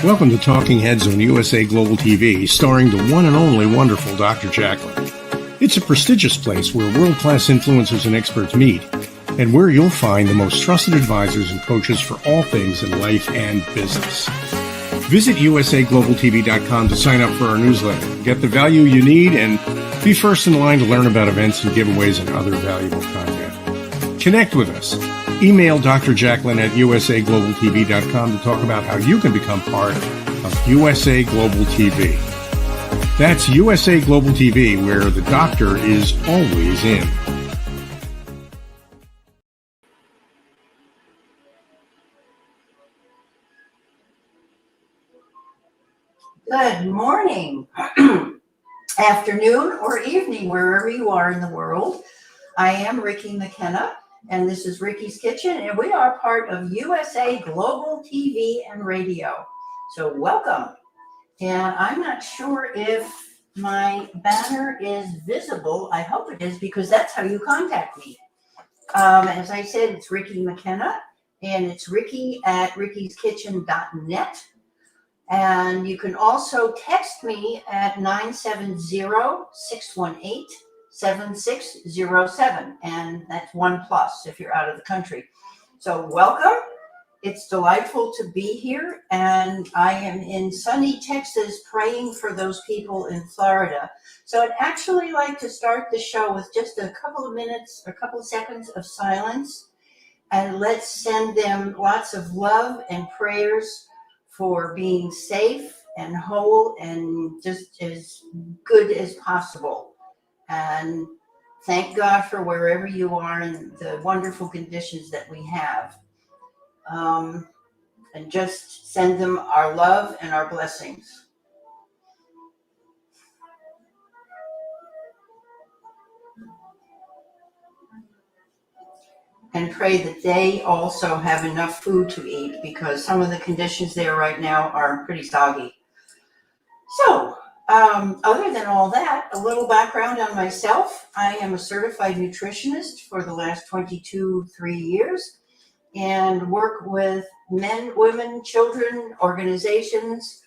Welcome to Talking Heads on USA Global TV, starring the one and only wonderful Dr. JACALYN. It's a prestigious place where world-class influencers and experts meet, and where you'll find the most trusted advisors and coaches for all things in life and business. Visit usaglobaltv.com to sign up for our newsletter, get the value you need, and be first in line to learn about events and giveaways and other valuable content. Connect with us. Email Dr. JACALYN at usaglobaltv.com to talk about how you can become part of USA Global TV. That's USA Global TV, where the doctor is always in. Good morning, afternoon, or evening, wherever you are in the world. I am Ricki Mckenna, and this is Ricki's Kitchen, and we are part of USA Global TV and Radio. So welcome. And I'm not sure if my banner is visible. I hope it is, because that's how you contact me. As I said, it's Ricki Mckenna, and it's Ricki at rickiskitchen.net. And you can also text me at 970-618-7607. And that's 1+ if you're out of the country. So welcome. It's delightful to be here. And I am in sunny Texas praying for those people in Florida. So I'd actually like to start the show with just a couple of minutes, a couple of seconds of silence. And let's send them lots of love and prayers for being safe and whole and just as good as possible. And thank God for wherever you are and the wonderful conditions that we have. And just send them our love and our blessings. And pray that they also have enough food to eat, because some of the conditions there right now are pretty soggy. So, other than all that, a little background on myself. I am a certified nutritionist for the last 3 years, and work with men, women, children, organizations,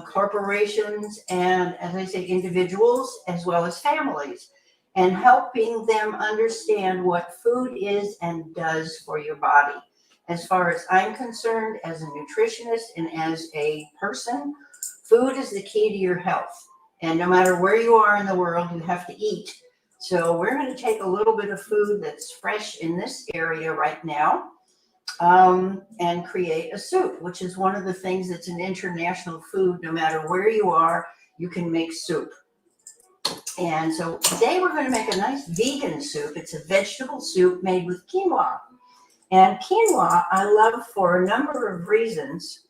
corporations, and, as I say, individuals, as well as families, and helping them understand what food is and does for your body. As far as I'm concerned, as a nutritionist and as a person, food is the key to your health. And no matter where you are in the world, you have to eat. So we're going to take a little bit of food that's fresh in this area right now, and create a soup, which is one of the things that's an international food. No matter where you are, you can make soup. And so today we're going to make a nice vegan soup. It's a vegetable soup made with quinoa. And quinoa I love for a number of reasons.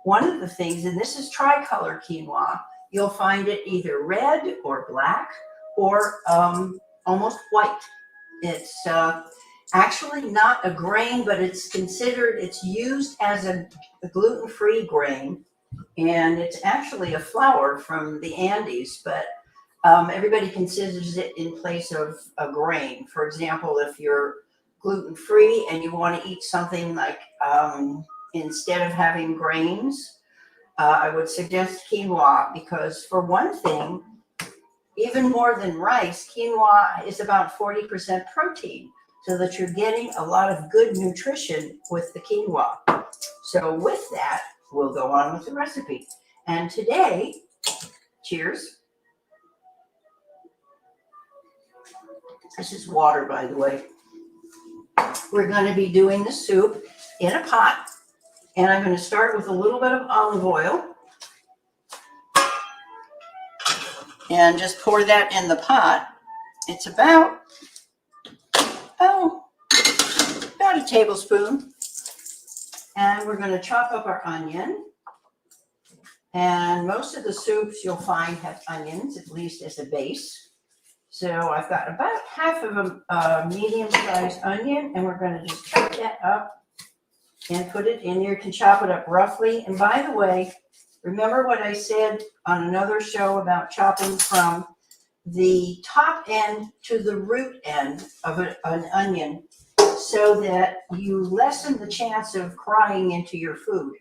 One of the things, and this is tricolor quinoa, you'll find it either red or black or almost white. It's actually not a grain, but it's used as a gluten-free grain. And it's actually a flour from the Andes, but everybody considers it in place of a grain. For example, if you're gluten-free and you want to eat something like, instead of having grains, I would suggest quinoa, because for one thing, even more than rice, quinoa is about 40% protein, so that you're getting a lot of good nutrition with the quinoa. So with that, we'll go on with the recipe. And today, cheers. This is water, by the way. We're going to be doing the soup in a pot, and I'm going to start with a little bit of olive oil and just pour that in the pot. It's about a tablespoon. And we're going to chop up our onion. And most of the soups you'll find have onions, at least as a base. So I've got about half of a medium-sized onion, and we're going to just chop that up and put it in here. You can chop it up roughly. And by the way, remember what I said on another show about chopping from the top end to the root end of an onion, so that you lessen the chance of crying into your food.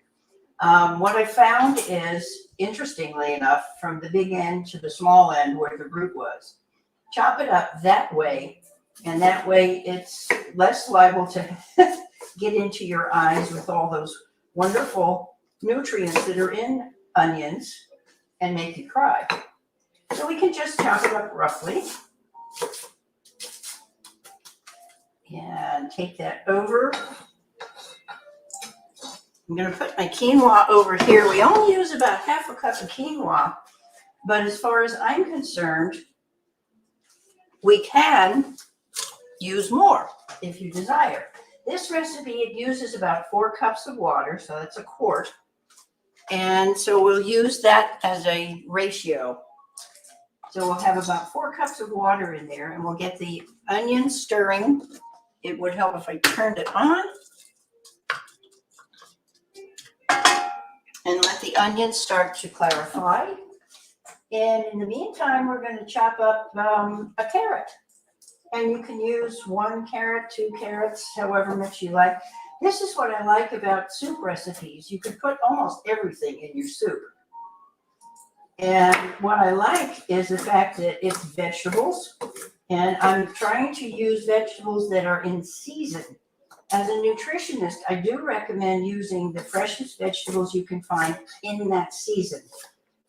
What I found is, interestingly enough, from the big end to the small end where the root was, chop it up that way, and that way it's less liable to get into your eyes with all those wonderful nutrients that are in onions and make you cry. So we can just chop it up roughly and take that over. I'm going to put my quinoa over here. We only use about half a cup of quinoa, but as far as I'm concerned, we can use more if you desire. This recipe, it uses about 4 cups of water, so that's a quart. And so we'll use that as a ratio. So we'll have about 4 cups of water in there, and we'll get the onions stirring. It would help if I turned it on. And let the onions start to clarify. And in the meantime, we're going to chop up a carrot. And you can use 1 carrot, 2 carrots, however much you like. This is what I like about soup recipes. You can put almost everything in your soup. And what I like is the fact that it's vegetables. And I'm trying to use vegetables that are in season. As a nutritionist, I do recommend using the freshest vegetables you can find in that season.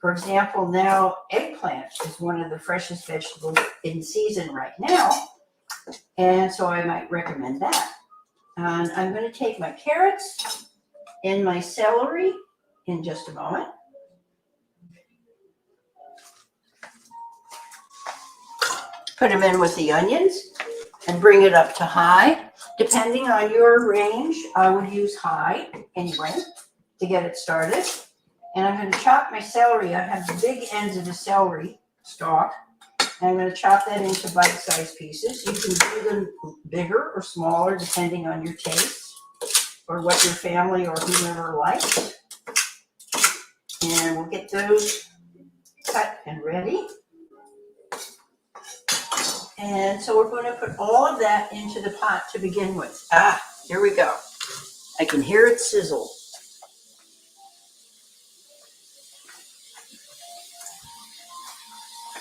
For example, now eggplant is one of the freshest vegetables in season right now. And so I might recommend that. And I'm going to take my carrots and my celery in just a moment. Put them in with the onions and bring it up to high. Depending on your range, I would use high anyway to get it started. And I'm going to chop my celery. I have the big ends of the celery stalk. And I'm going to chop that into bite-sized pieces. You can do them bigger or smaller depending on your taste or what your family or whomever likes. And we'll get those cut and ready. And so we're going to put all of that into the pot to begin with. Here we go. I can hear it sizzle.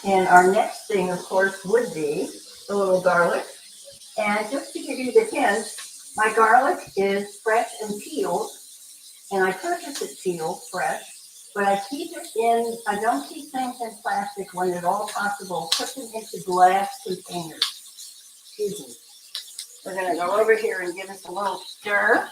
And our next thing, of course, would be a little garlic. And just to give you the hint, my garlic is fresh and peeled. And I purchase it peeled fresh. But I keep it in, I don't keep things in plastic when at all possible. Put them into glass containers. Excuse me. We're going to go over here and give us a little stir.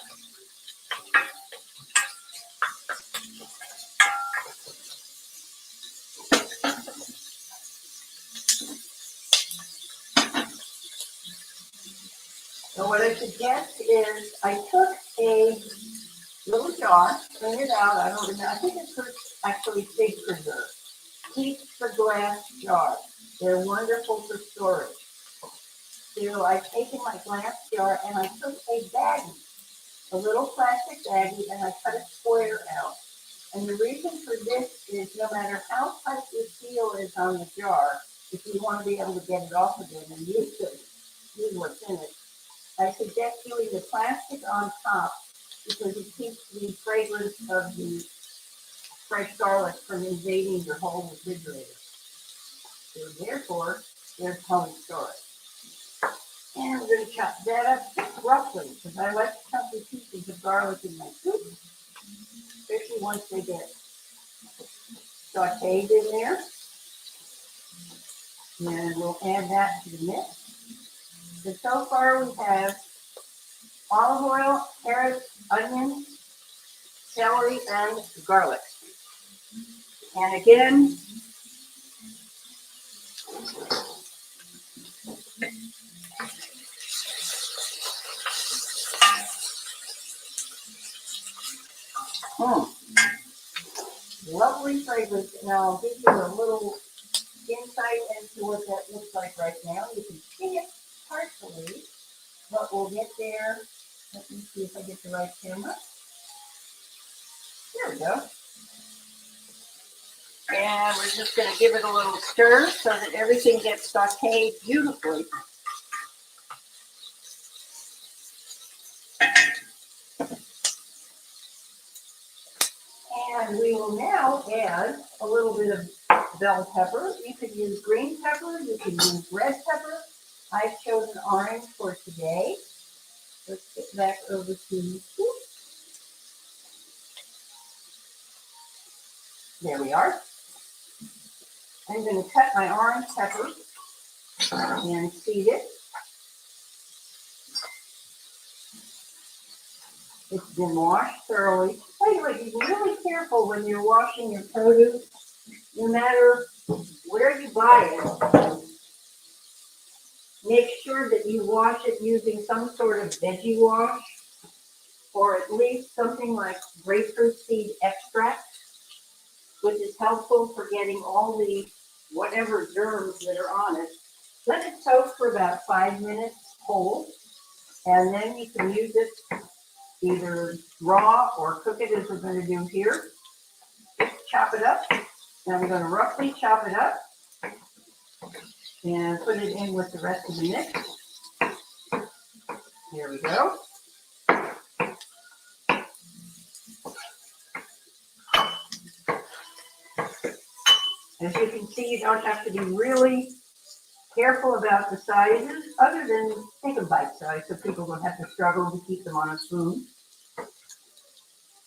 So what I suggest is I took a little jar, clean it out. I don't know. I think it's actually fig preserve. Keep the glass jars. They're wonderful for storage. So I've taken my glass jar and I took a baggie, a little plastic baggie, and I cut a square out. And the reason for this is no matter how tight your seal is on the jar, if you want to be able to get it off again and use what's in it, I suggest doing the plastic on top because it keeps the fragrance of the fresh garlic from invading your whole refrigerator. So therefore, there's how we store it. And we're going to chop that up roughly because I like chunky pieces of garlic in my soup, especially once they get sauteed in there. And we'll add that to the mix. And so far we have olive oil, carrots, onions, celery, and garlic. And again, lovely fragrance. Now I'll give you a little insight into what that looks like right now. You can see it partially, but we'll get there. Let me see if I get the right camera. There we go. And we're just going to give it a little stir so that everything gets sauteed beautifully. will now add a little bit of bell pepper. You could use green pepper, you could use red pepper. I've chosen orange for today. Let's get back over to you. There we are. I'm going to cut my orange pepper and seed it. It's been washed thoroughly. By the way, be really careful when you're washing your produce, no matter where you buy it. Make sure that you wash it using some sort of veggie wash, or at least something like grapefruit seed extract, which is helpful for getting all the whatever germs that are on it. Let it soak for about 5 minutes whole, and then you can use it either raw or cook it as we're going to do here. Just chop it up. Now we're going to roughly chop it up and put it in with the rest of the mix. Here we go. As you can see, you don't have to be really careful about the sizes, other than take a bite size so people don't have to struggle to keep them on a spoon.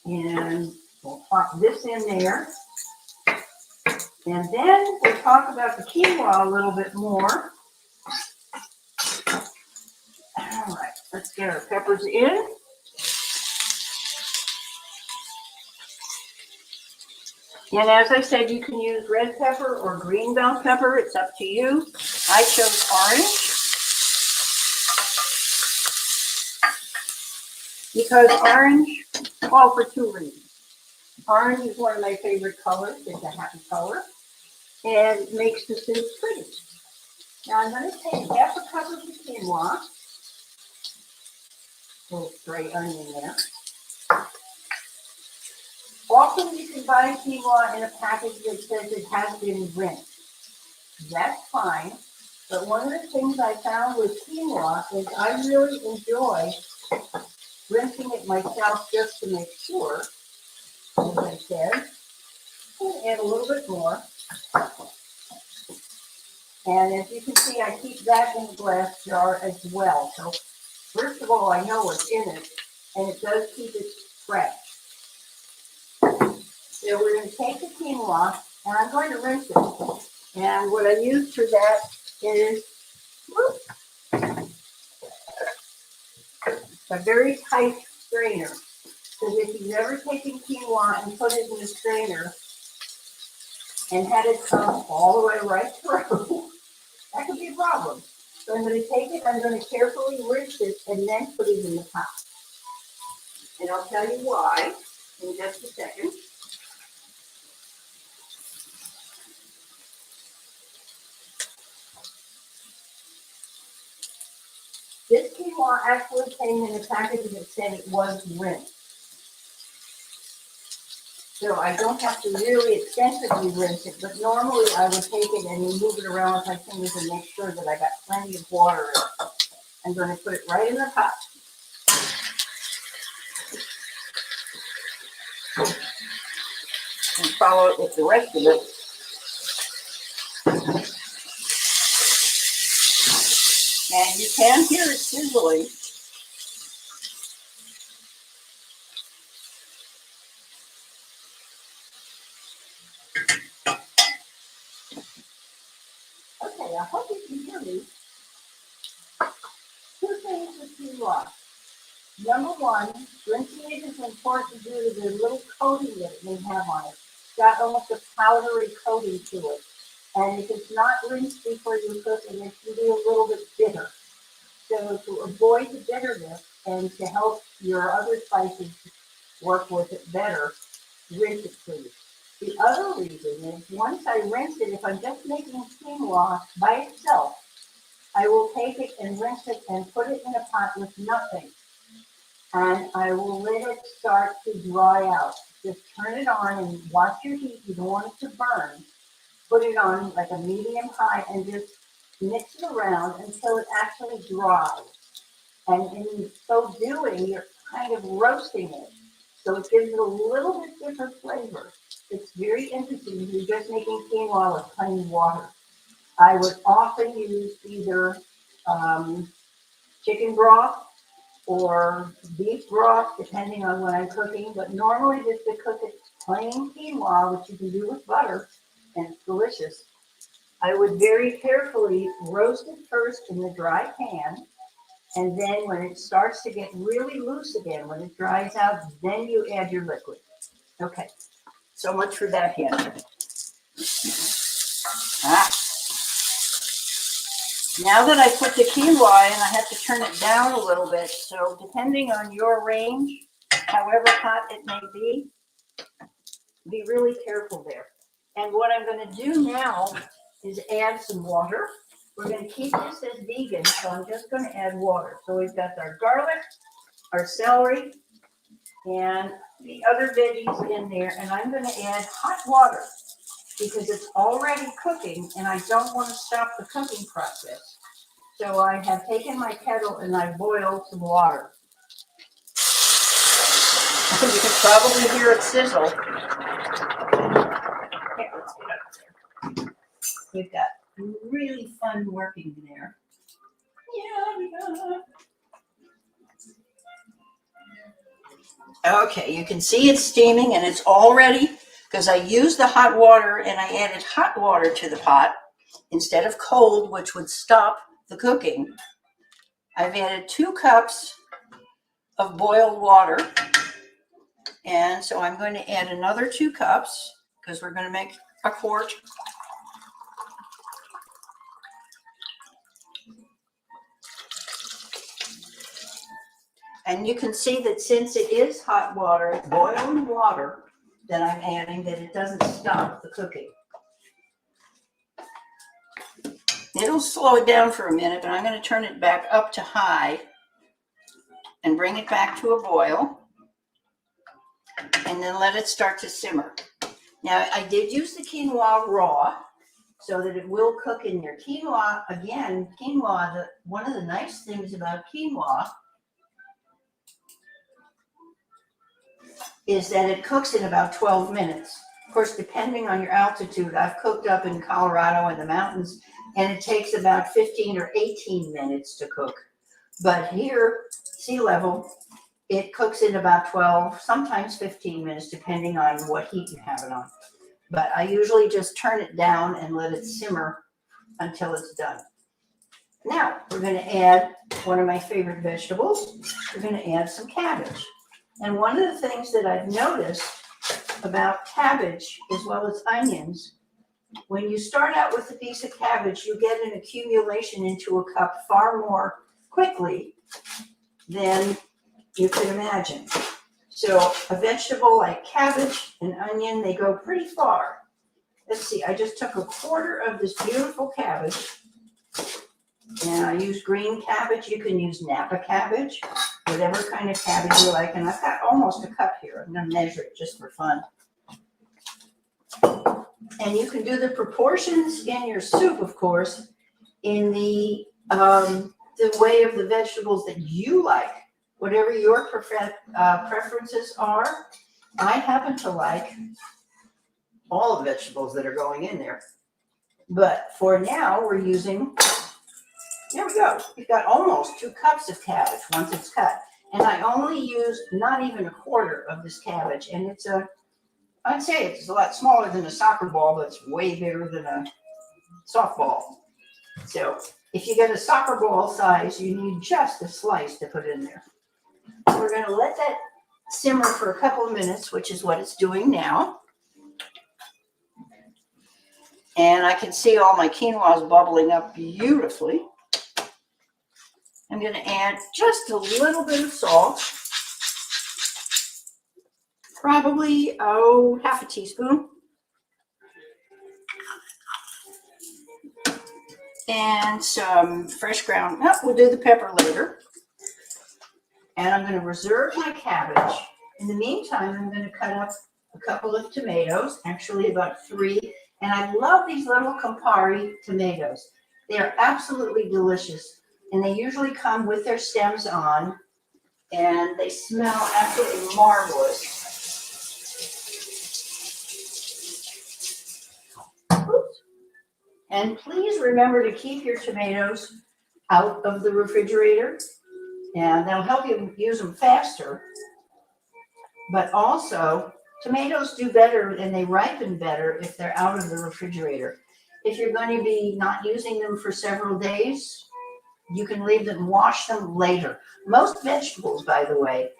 And we'll pop this in there. And then we'll talk about the quinoa a little bit more. All right, let's get our peppers in. And as I said, you can use red pepper or green bell pepper. It's up to you. I chose orange because orange, well, for 2 reasons. Orange is one of my favorite colors. It's a happy color. And it makes the soup pretty. Now I'm going to take half a cup of the quinoa. A little stray onion there. Often you can buy quinoa in a package that says it has been rinsed. That's fine. But one of the things I found with quinoa is I really enjoy rinsing it myself just to make sure, as I said. I'm going to add a little bit more. And as you can see, I keep that in a glass jar as well. So first of all, I know what's in it, and it does keep it fresh. So we're going to take the quinoa, and I'm going to rinse it. And what I use for that is a very tight strainer. Because if you've ever taken quinoa and put it in a strainer and had it come all the way right through, that could be a problem. So I'm going to take it, I'm going to carefully rinse it, and then put it in the pot. And I'll tell you why in just a second. This quinoa actually came in a package that said it was rinsed. So I don't have to really extensively rinse it, but normally I would take it and move it around with my fingers and make sure that I got plenty of water in it. I'm going to put it right in the pot. And follow it with the rest of it. And you can hear it sizzling. Okay, I hope you can hear me. 2 things with quinoa. Number one, rinsing it is important due to the little coating that it may have on it. It's got almost a powdery coating to it. And if it's not rinsed before you cook it, it can be a little bit bitter. So to avoid the bitterness and to help your other spices work with it better, rinse it please. The other reason is once I rinse it, if I'm just making quinoa by itself, I will take it and rinse it and put it in a pot with nothing. And I will let it start to dry out. Just turn it on and watch your heat. You don't want it to burn. Put it on like a medium high and just mix it around until it actually dries. And in so doing, you're kind of roasting it. So it gives it a little bit different flavor. it's very interesting if you're just making quinoa with plain water. I would often use either chicken broth or beef broth, depending on what I'm cooking. But normally, just to cook it plain quinoa, which you can do with butter, and it's delicious, I would very carefully roast it first in the dry pan. And then when it starts to get really loose again, when it dries out, then you add your liquid. Okay, so much for that hint. Now that I put the quinoa in, I have to turn it down a little bit. So depending on your range, however hot it may be really careful there. And what I'm going to do now is add some water. We're going to keep this as vegan, so I'm just going to add water. So we've got our garlic, our celery, and the other veggies in there. And I'm going to add hot water because it's already cooking and I don't want to stop the cooking process. So I have taken my kettle and I boiled some water. You can probably hear it sizzle. Okay, let's get up there. We've got really fun working there. Okay, you can see it's steaming and it's all ready because I used the hot water and I added hot water to the pot instead of cold, which would stop the cooking. I've added 2 cups of boiled water. And so I'm going to add another 2 cups because we're going to make a quart. And you can see that since it is hot water, boiling water that I'm adding, that it doesn't stop the cooking. It'll slow it down for a minute, but I'm going to turn it back up to high and bring it back to a boil. And then let it start to simmer. Now, I did use the quinoa raw so that it will cook in there. Quinoa, again, one of the nice things about quinoa is that it cooks in about 12 minutes. Of course, depending on your altitude, I've cooked up in Colorado in the mountains, and it takes about 15 or 18 minutes to cook. But here, sea level, it cooks in about 12, sometimes 15 minutes, depending on what heat you have it on. But I usually just turn it down and let it simmer until it's done. Now, we're going to add one of my favorite vegetables. We're going to add some cabbage. And one of the things that I've noticed about cabbage, as well as onions, when you start out with a piece of cabbage, you get an accumulation into a cup far more quickly than you could imagine. So a vegetable like cabbage and onion, they go pretty far. Let's see, I just took a quarter of this beautiful cabbage, and I use green cabbage. You can use Napa cabbage, whatever kind of cabbage you like. And I've got almost a cup here. I'm going to measure it just for fun. And you can do the proportions in your soup, of course, in the way of the vegetables that you like. Whatever your preferences are. I happen to like all the vegetables that are going in there. But for now, we're using, there we go. We've got almost 2 cups of cabbage once it's cut. And I only used not even a quarter of this cabbage. And I'd say it's a lot smaller than a soccer ball, but it's way bigger than a softball. So if you get a soccer ball size, you need just a slice to put in there. We're going to let that simmer for a couple of minutes, which is what it's doing now. And I can see all my quinoa is bubbling up beautifully. I'm going to add just a little bit of salt. Probably, half a teaspoon. And some fresh ground, we'll do the pepper later. And I'm going to reserve my cabbage. In the meantime, I'm going to cut up a couple of tomatoes, actually about 3. And I love these little Campari tomatoes. They are absolutely delicious. And they usually come with their stems on. And they smell absolutely marvelous. And please remember to keep your tomatoes out of the refrigerator, and that'll help you use them faster. But also, tomatoes do better and they ripen better if they're out of the refrigerator. If you're going to be not using them for several days, you can leave them, wash them later. Most vegetables, by the way,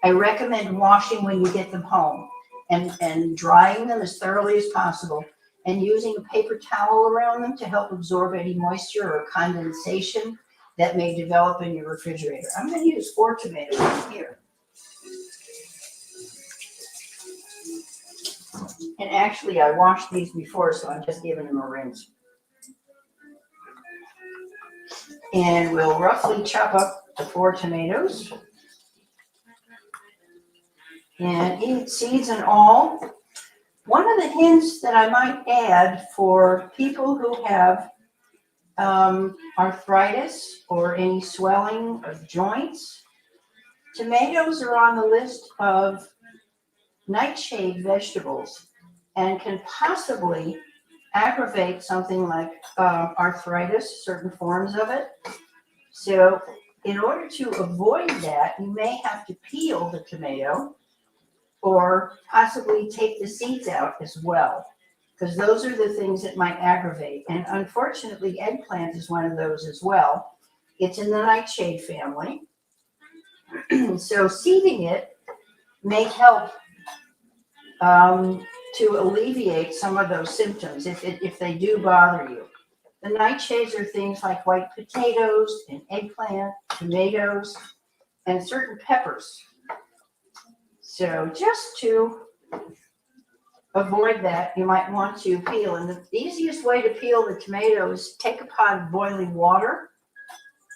I recommend washing when you get them home and drying them as thoroughly as possible and using a paper towel around them to help absorb any moisture or condensation that may develop in your refrigerator. I'm going to use 4 tomatoes here. And actually, I washed these before, so I'm just giving them a rinse. And we'll roughly chop up the 4 tomatoes. And eat seeds and all. One of the hints that I might add for people who have arthritis or any swelling of joints, tomatoes are on the list of nightshade vegetables and can possibly aggravate something like arthritis, certain forms of it. So in order to avoid that, you may have to peel the tomato or possibly take the seeds out as well, because those are the things that might aggravate. And unfortunately, eggplant is one of those as well. It's in the nightshade family. So seeding it may help to alleviate some of those symptoms if they do bother you. The nightshades are things like white potatoes and eggplant, tomatoes, and certain peppers. So just to avoid that, you might want to peel. And the easiest way to peel the tomato is take a pot of boiling water,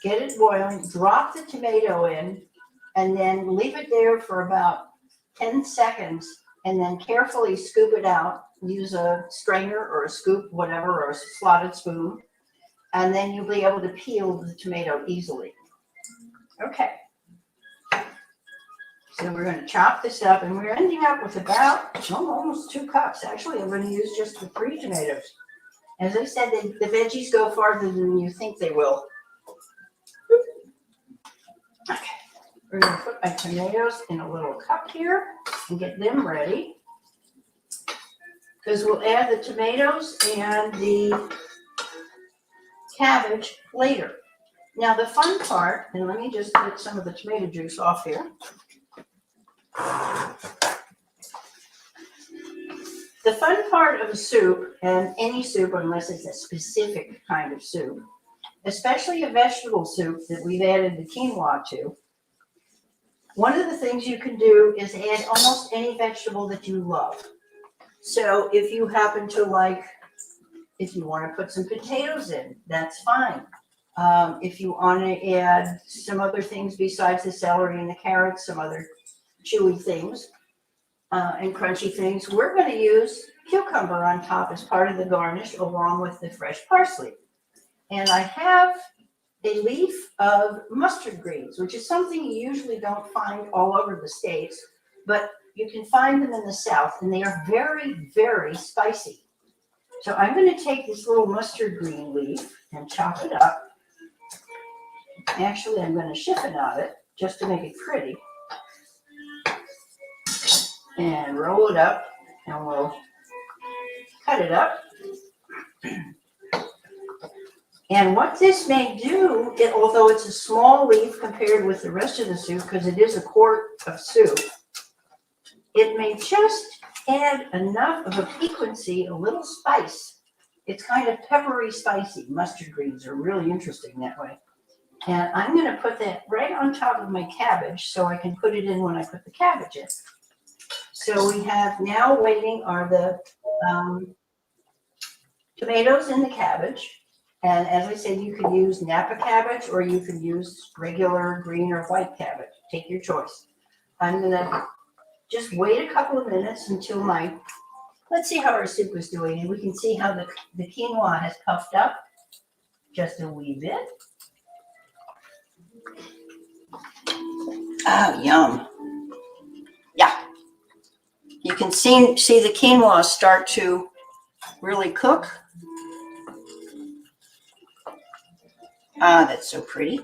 get it boiling, drop the tomato in, and then leave it there for about 10 seconds, and then carefully scoop it out. Use a strainer or a scoop, whatever, or a slotted spoon, and then you'll be able to peel the tomato easily. Okay. So we're going to chop this up, and we're ending up with about almost 2 cups. Actually, I'm going to use just the 3 tomatoes. As I said, the veggies go farther than you think they will. Okay. We're going to put my tomatoes in a little cup here and get them ready, because we'll add the tomatoes and the cabbage later. Now the fun part, and let me just get some of the tomato juice off here. The fun part of a soup, and any soup unless it's a specific kind of soup, especially a vegetable soup that we've added the quinoa to, one of the things you can do is add almost any vegetable that you love. So if you happen to like, if you want to put some potatoes in, that's fine. If you want to add some other things besides the celery and the carrots, some other chewy things and crunchy things, we're going to use cucumber on top as part of the garnish along with the fresh parsley. And I have a leaf of mustard greens, which is something you usually don't find all over the States, but you can find them in the South, and they are very, very spicy. So I'm going to take this little mustard green leaf and chop it up. Actually, I'm going to chiffonade it just to make it pretty. And roll it up, and we'll cut it up. And what this may do, although it's a small leaf compared with the rest of the soup, because it is a quart of soup, it may just add enough of a piquancy, a little spice. It's kind of peppery, spicy. Mustard greens are really interesting that way. And I'm going to put that right on top of my cabbage so I can put it in when I put the cabbage in. So we have now waiting are the tomatoes and the cabbage. And as I said, you can use Napa cabbage or you can use regular green or white cabbage. Take your choice. I'm going to just wait a couple of minutes until let's see how our soup is doing. And we can see how the quinoa has puffed up just a wee bit. Oh, yum. Yeah. You can see the quinoa start to really cook. Ah, that's so pretty.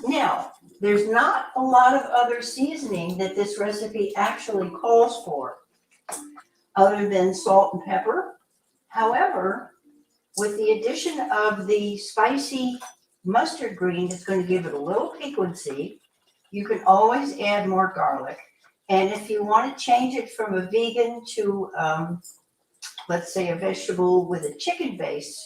Now, there's not a lot of other seasoning that this recipe actually calls for, other than salt and pepper. However, with the addition of the spicy mustard green, it's going to give it a little piquancy. You can always add more garlic. And if you want to change it from a vegan to, let's say, a vegetable with a chicken base,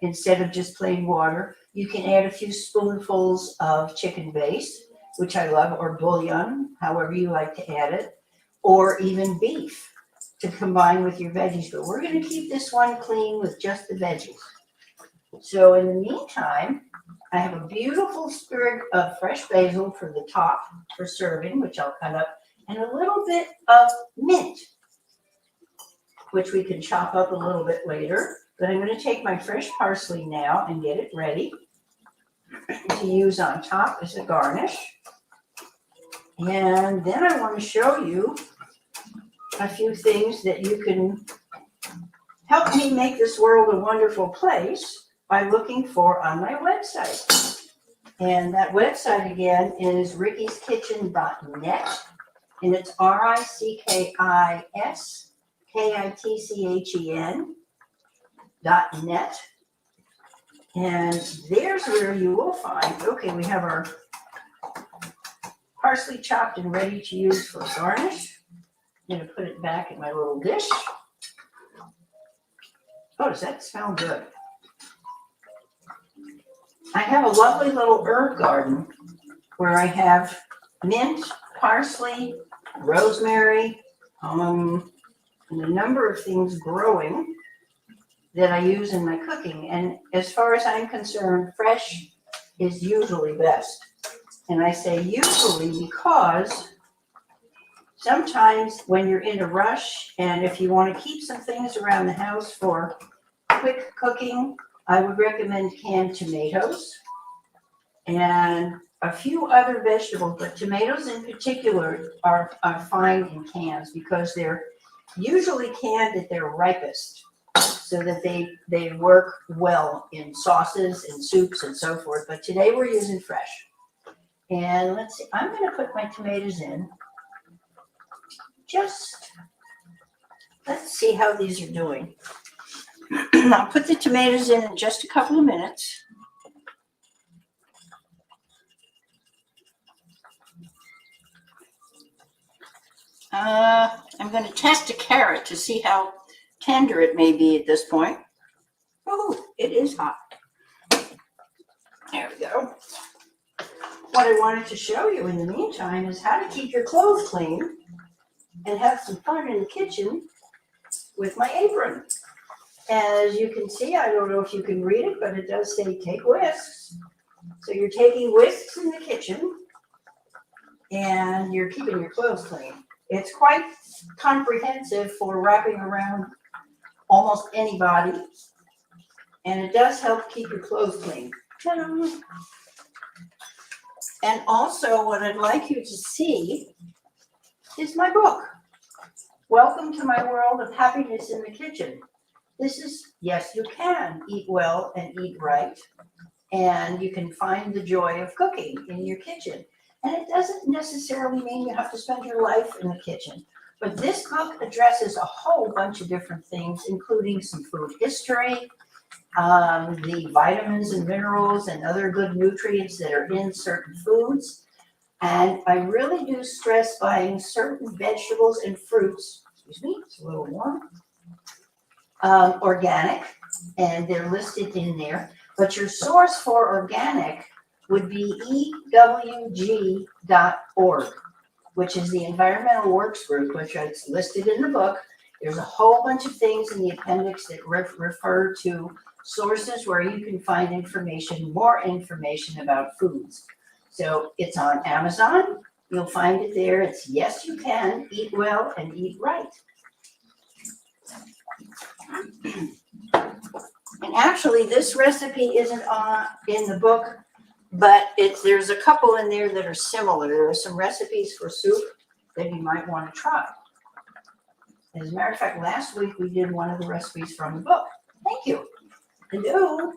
instead of just plain water, you can add a few spoonfuls of chicken base, which I love, or bouillon, however you like to add it, or even beef to combine with your veggies. But we're going to keep this one clean with just the veggies. So in the meantime, I have a beautiful sprig of fresh basil for the top for serving, which I'll cut up, and a little bit of mint, which we can chop up a little bit later. But I'm going to take my fresh parsley now and get it ready to use on top as a garnish. And then I want to show you a few things that you can help me make this world a wonderful place by looking for on my website. And that website again is rickiskitchen.net, and it's RICKI'S.net. And there's where you will find, okay, we have our parsley chopped and ready to use for garnish. I'm going to put it back in my little dish. Oh, does that smell good? I have a lovely little herb garden where I have mint, parsley, rosemary, and a number of things growing that I use in my cooking. And as far as I'm concerned, fresh is usually best. And I say usually because sometimes when you're in a rush, and if you want to keep some things around the house for quick cooking, I would recommend canned tomatoes and a few other vegetables, but tomatoes in particular are fine in cans because they're usually canned at their ripest, so that they work well in sauces and soups and so forth. But today we're using fresh. And let's see, I'm going to put my tomatoes in. Let's see how these are doing. I'll put the tomatoes in just a couple of minutes. I'm going to test a carrot to see how tender it may be at this point. Oh, it is hot. There we go. What I wanted to show you in the meantime is how to keep your clothes clean and have some fun in the kitchen with my apron. As you can see, I don't know if you can read it, but it does say take whisks. So you're taking whisks in the kitchen and you're keeping your clothes clean. It's quite comprehensive for wrapping around almost any body, and it does help keep your clothes clean. Ta-da. And also what I'd like you to see is my book, Welcome to My World of Happiness in the Kitchen. This is, yes, you can eat well and eat right, and you can find the joy of cooking in your kitchen. And it doesn't necessarily mean you have to spend your life in the kitchen. But this book addresses a whole bunch of different things, including some food history, the vitamins and minerals and other good nutrients that are in certain foods. And I really do stress buying certain vegetables and fruits, excuse me, it's a little warm, organic, and they're listed in there. But your source for organic would be EWG.org, which is the Environmental Works Group, which is listed in the book. There's a whole bunch of things in the appendix that refer to sources where you can find information, more information about foods. So it's on Amazon. You'll find it there. It's Yes, You Can Eat Well and Eat Right. And actually, this recipe isn't in the book, but there's a couple in there that are similar. There are some recipes for soup that you might want to try. As a matter of fact, last week we did one of the recipes from the book. Thank you. Hello.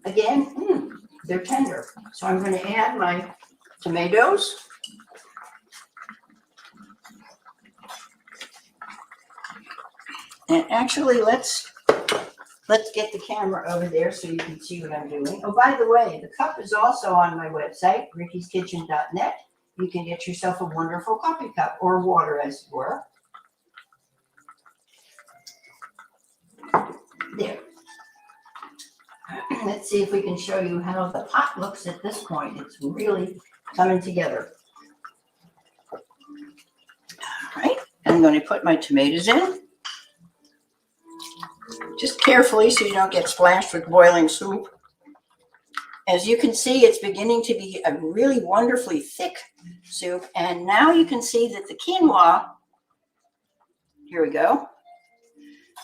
Again, they're tender. So I'm going to add my tomatoes. And actually, let's get the camera over there so you can see what I'm doing. Oh, by the way, the cup is also on my website, rickiskitchen.net. You can get yourself a wonderful coffee cup or water, as it were. There. Let's see if we can show you how the pot looks at this point. It's really coming together. All right, I'm going to put my tomatoes in. Just carefully so you don't get splashed with boiling soup. As you can see, it's beginning to be a really wonderfully thick soup. And now you can see that the quinoa, here we go,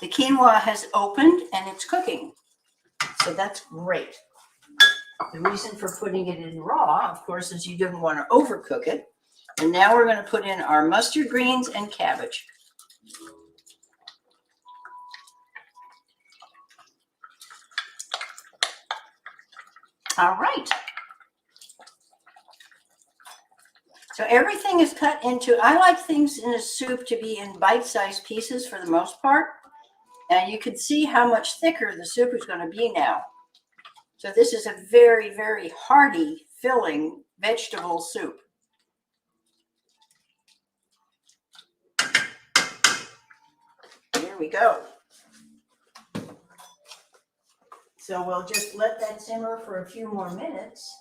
the quinoa has opened and it's cooking. So that's great. The reason for putting it in raw, of course, is you didn't want to overcook it. And now we're going to put in our mustard greens and cabbage. All right. So everything is cut into, I like things in a soup to be in bite-sized pieces for the most part. And you can see how much thicker the soup is going to be now. So this is a very, very hearty, filling vegetable soup. Here we go. So we'll just let that simmer for a few more minutes.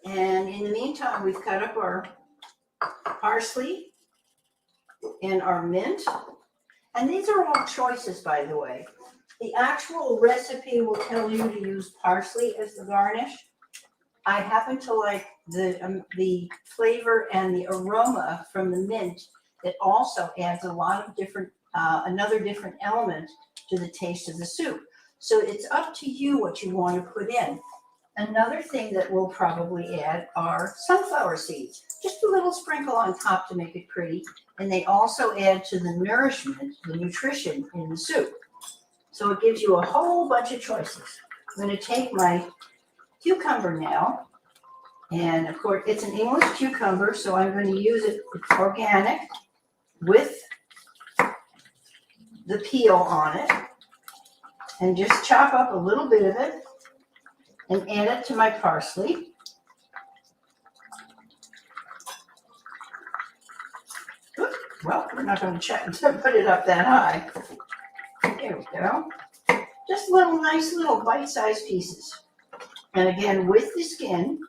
And in the meantime, we've cut up our parsley and our mint. And these are all choices, by the way. The actual recipe will tell you to use parsley as the garnish. I happen to like the flavor and the aroma from the mint that also adds a lot of different another different element to the taste of the soup. So it's up to you what you want to put in. Another thing that we'll probably add are sunflower seeds. Just a little sprinkle on top to make it pretty. And they also add to the nourishment, the nutrition in the soup. So it gives you a whole bunch of choices. I'm going to take my cucumber now. And of course, it's an English cucumber, so I'm going to use it. It's organic with the peel on it, and just chop up a little bit of it and add it to my parsley. Oops, well, we're not going to put it up that high. There we go. Just little nice little bite-sized pieces. And again, with the skin.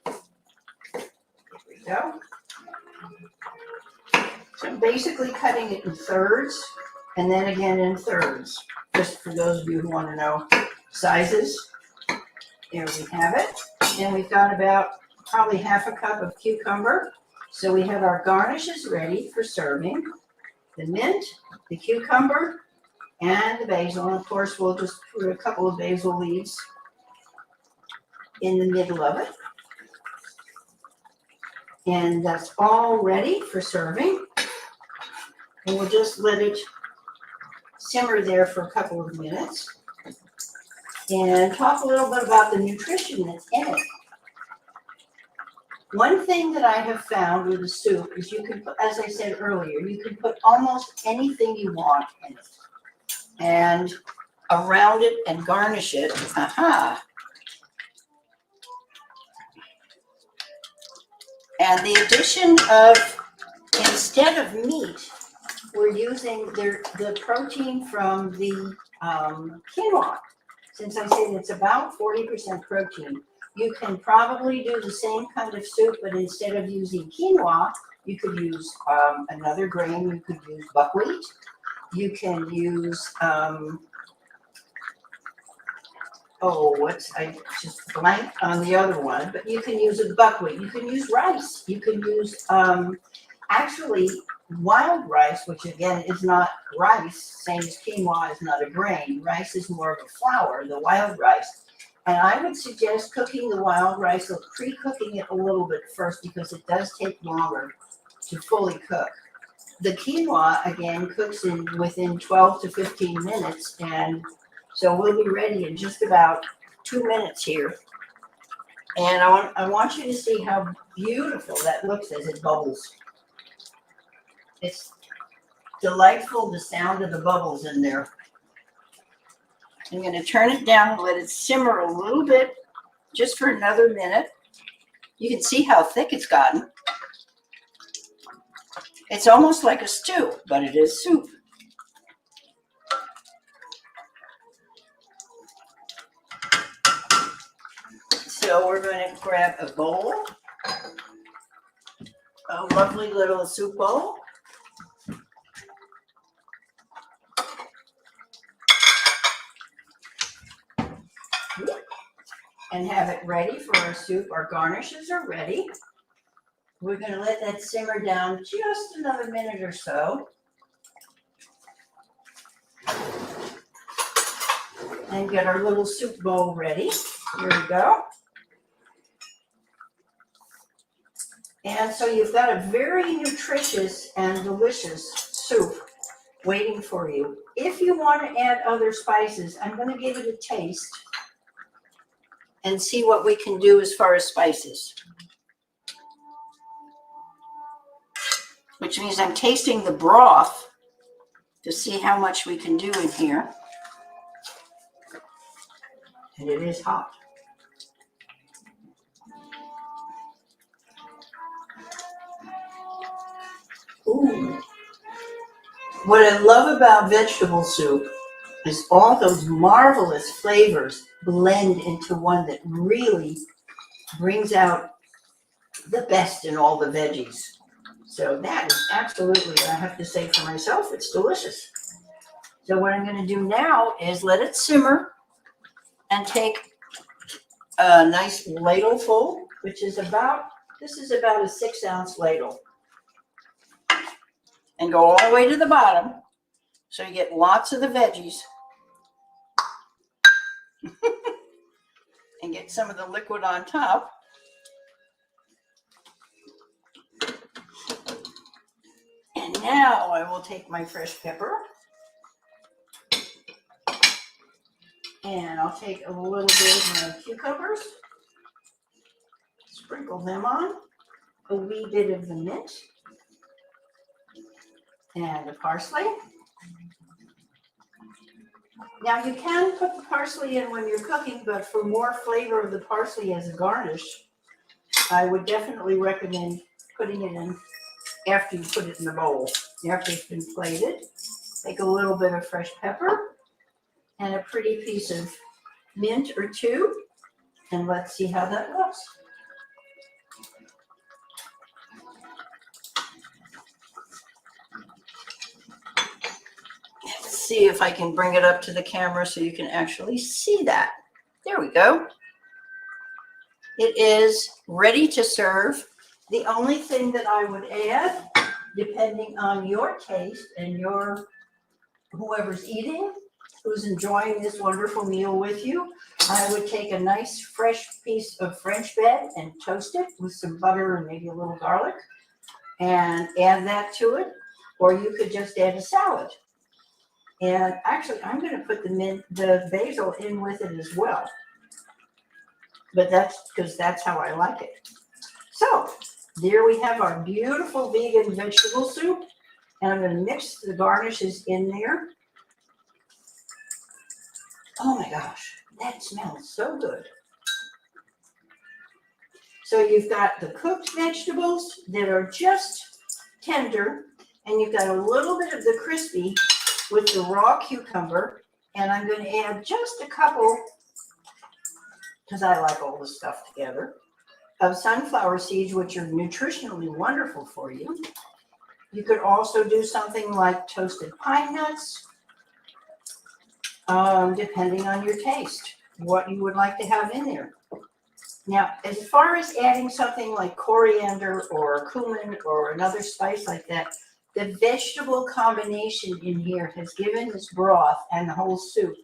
There we go. So I'm basically cutting it in thirds. And then again in thirds, just for those of you who want to know sizes. There we have it. And we've got about probably half a cup of cucumber. So we have our garnishes ready for serving. The mint, the cucumber, and the basil. And of course, we'll just put a couple of basil leaves in the middle of it. And that's all ready for serving. And we'll just let it simmer there for a couple of minutes and talk a little bit about the nutrition that's in it. One thing that I have found with the soup is you can put, as I said earlier, you can put almost anything you want in it and around it and garnish it. Aha. And the addition of, instead of meat, we're using the protein from the quinoa. Since I said it's about 40% protein, you can probably do the same kind of soup, but instead of using quinoa, you could use another grain. You could use buckwheat. You can use, I just blanked on the other one, but you can use a buckwheat. You can use rice. You can use, actually, wild rice, which again is not rice, same as quinoa is not a grain. Rice is more of a flour, the wild rice. And I would suggest cooking the wild rice or pre-cooking it a little bit first because it does take longer to fully cook. The quinoa, again, cooks within 12 to 15 minutes. And so we'll be ready in just about 2 minutes here. And I want you to see how beautiful that looks as it bubbles. It's delightful, the sound of the bubbles in there. I'm going to turn it down and let it simmer a little bit, just for another minute. You can see how thick it's gotten. It's almost like a stew, but it is soup. So we're going to grab a bowl, a lovely little soup bowl. And have it ready for our soup. Our garnishes are ready. We're going to let that simmer down just another minute or so. And get our little soup bowl ready. Here we go. And so you've got a very nutritious and delicious soup waiting for you. If you want to add other spices, I'm going to give it a taste and see what we can do as far as spices. Which means I'm tasting the broth to see how much we can do in here. And it is hot. Ooh. What I love about vegetable soup is all those marvelous flavors blend into one that really brings out the best in all the veggies. So that is absolutely, I have to say for myself, it's delicious. So what I'm going to do now is let it simmer and take a nice ladleful, which is this is about a 6-ounce ladle. And go all the way to the bottom so you get lots of the veggies. And get some of the liquid on top. And now I will take my fresh pepper. And I'll take a little bit of my cucumbers. Sprinkle them on. A wee bit of the mint. And the parsley. Now you can put the parsley in when you're cooking, but for more flavor of the parsley as a garnish, I would definitely recommend putting it in after you put it in the bowl. After it's been plated, take a little bit of fresh pepper and a pretty piece of mint or two, and let's see how that looks. See if I can bring it up to the camera so you can actually see that. There we go. It is ready to serve. The only thing that I would add, depending on your taste and whoever's eating, who's enjoying this wonderful meal with you, I would take a nice fresh piece of French bread and toast it with some butter and maybe a little garlic and add that to it. Or you could just add a salad. And actually, I'm going to put the basil in with it as well. But that's because that's how I like it. So there we have our beautiful vegan vegetable soup. And I'm going to mix the garnishes in there. Oh my gosh, that smells so good. So you've got the cooked vegetables that are just tender. And you've got a little bit of the crispy with the raw cucumber, and I'm going to add just a couple, because I like all this stuff together, of sunflower seeds, which are nutritionally wonderful for you. You could also do something like toasted pine nuts, depending on your taste, what you would like to have in there. Now, as far as adding something like coriander or cumin or another spice like that, the vegetable combination in here has given this broth and the whole soup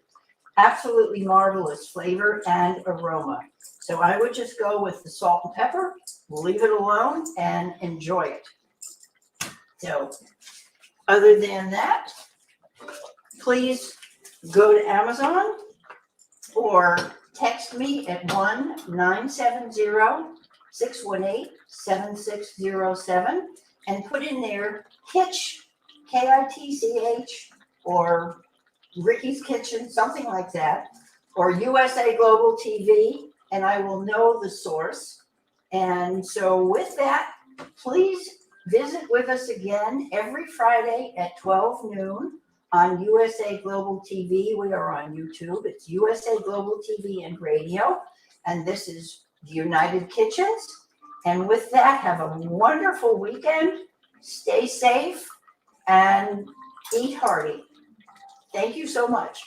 Absolutely marvelous flavor and aroma. So I would just go with the salt and pepper, leave it alone, and enjoy it. So other than that, please go to Amazon or text me at 1-970-618-7607 and put in there Kitch, Kitch, or Ricky's Kitchen, something like that, or USA Global TV, and I will know the source. And so with that, please visit with us again every Friday at 12 noon on USA Global TV. We are on YouTube. It's USA Global TV and radio. And this is the United Kitchens. And with that, have a wonderful weekend. Stay safe and eat hearty. Thank you so much.